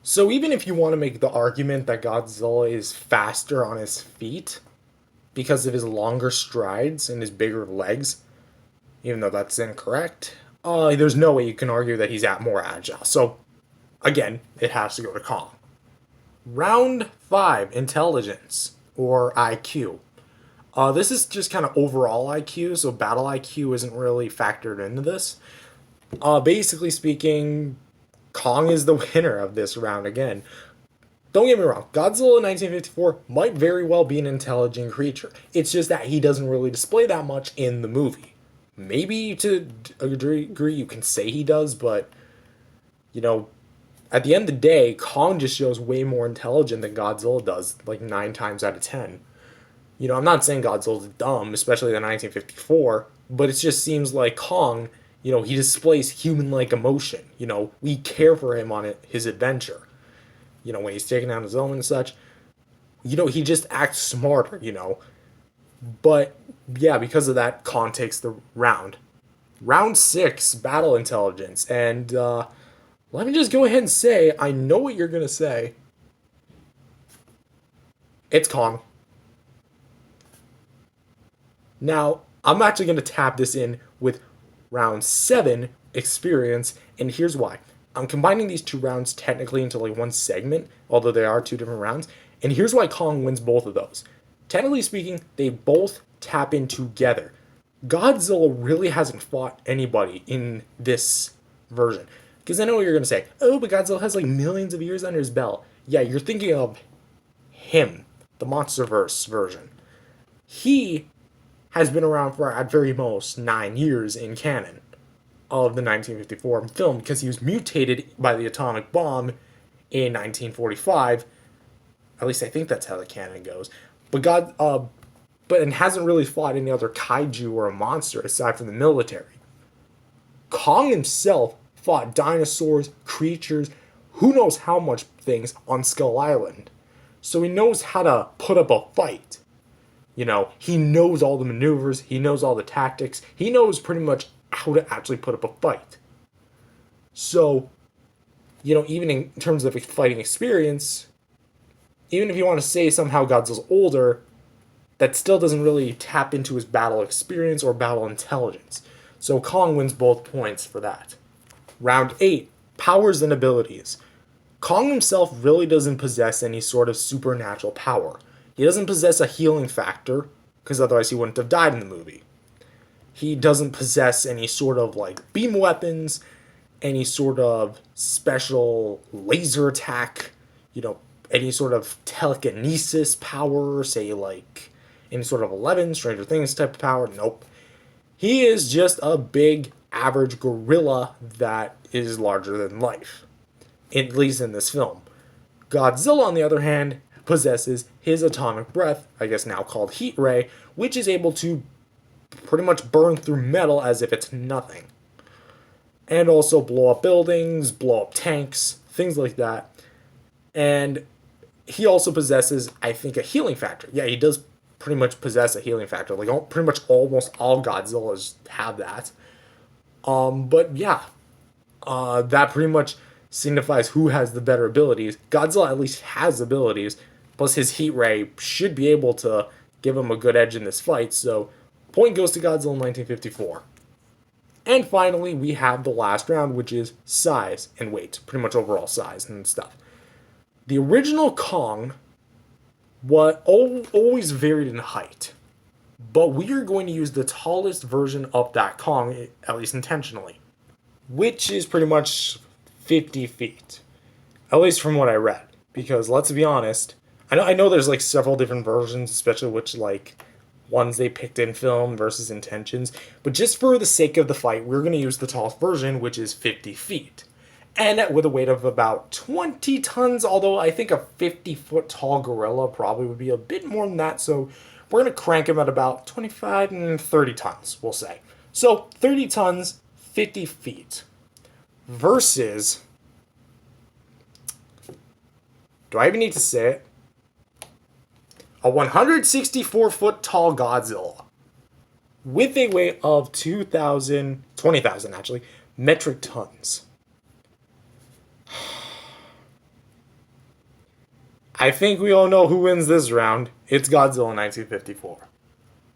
So even if you want to make the argument that Godzilla is faster on his feet because of his longer strides and his bigger legs, even though that's incorrect, there's no way you can argue that he's more agile. So again, it has to go to Kong. Round 5, intelligence or IQ. This is just kind of overall IQ, so battle IQ isn't really factored into this. Basically speaking, Kong is the winner of this round again. Don't get me wrong, Godzilla in 1954 might very well be an intelligent creature. It's just that he doesn't really display that much in the movie. Maybe to a degree you can say he does, but, you know, at the end of the day, Kong just shows way more intelligent than Godzilla does, like 9 times out of 10. I'm not saying Godzilla's dumb, especially in 1954, but it just seems like Kong, he displays human-like emotion. We care for him on his adventure. When he's taking down his own and such, he just acts smarter. But, yeah, because of that, Kong takes the round. Round 6, battle intelligence. And, let me just go ahead and say, I know what you're going to say. It's Kong. Now, I'm actually going to tap this in with round 7, experience, and here's why. I'm combining these two rounds technically into like one segment, although they are two different rounds, and here's why Kong wins both of those. Technically speaking, they both tap in together. Godzilla really hasn't fought anybody in this version. Because I know what you're going to say. Oh, but Godzilla has like millions of years under his belt. Yeah, you're thinking of him, the MonsterVerse version. He has been around for at very most 9 years in canon of the 1954 film because he was mutated by the atomic bomb in 1945. At least I think that's how the canon goes. But hasn't really fought any other kaiju or a monster aside from the military. Kong himself fought dinosaurs, creatures, who knows how much things on Skull Island. So he knows how to put up a fight. He knows all the maneuvers, he knows all the tactics, he knows pretty much how to actually put up a fight. So, even in terms of fighting experience, even if you want to say somehow Godzilla's older, that still doesn't really tap into his battle experience or battle intelligence. So Kong wins both points for that. Round 8, powers and abilities. Kong himself really doesn't possess any sort of supernatural power. He doesn't possess a healing factor, because otherwise he wouldn't have died in the movie. He doesn't possess any sort of like beam weapons, any sort of special laser attack, any sort of telekinesis power, say like any sort of 11, Stranger Things type of power. Nope. He is just a big, average gorilla that is larger than life. At least in this film. Godzilla, on the other hand, possesses his atomic breath, I guess now called heat ray, which is able to pretty much burn through metal as if it's nothing. And also blow up buildings, blow up tanks, things like that. And he also possesses, I think, a healing factor. Yeah, he does pretty much possess a healing factor. Like pretty much almost all Godzillas have that. But yeah, that pretty much signifies who has the better abilities. Godzilla at least has abilities, plus his heat ray should be able to give him a good edge in this fight, so point goes to Godzilla in 1954. And finally, we have the last round, which is size and weight, pretty much overall size and stuff. The original Kong always varied in height, but we are going to use the tallest version of that Kong, at least intentionally, which is pretty much 50 feet. At least from what I read. Because let's be honest, I know there's like several different versions, especially which like ones they picked in film versus intentions. But just for the sake of the fight, we're going to use the tallest version, which is 50 feet. And with a weight of about 20 tons, although I think a 50-foot tall gorilla probably would be a bit more than that. So we're going to crank him at about 25 and 30 tons, we'll say. So 30 tons, 50 feet. Versus, do I even need to say it? A 164-foot tall Godzilla with a weight of 20,000 actually, metric tons. I think we all know who wins this round. It's Godzilla 1954.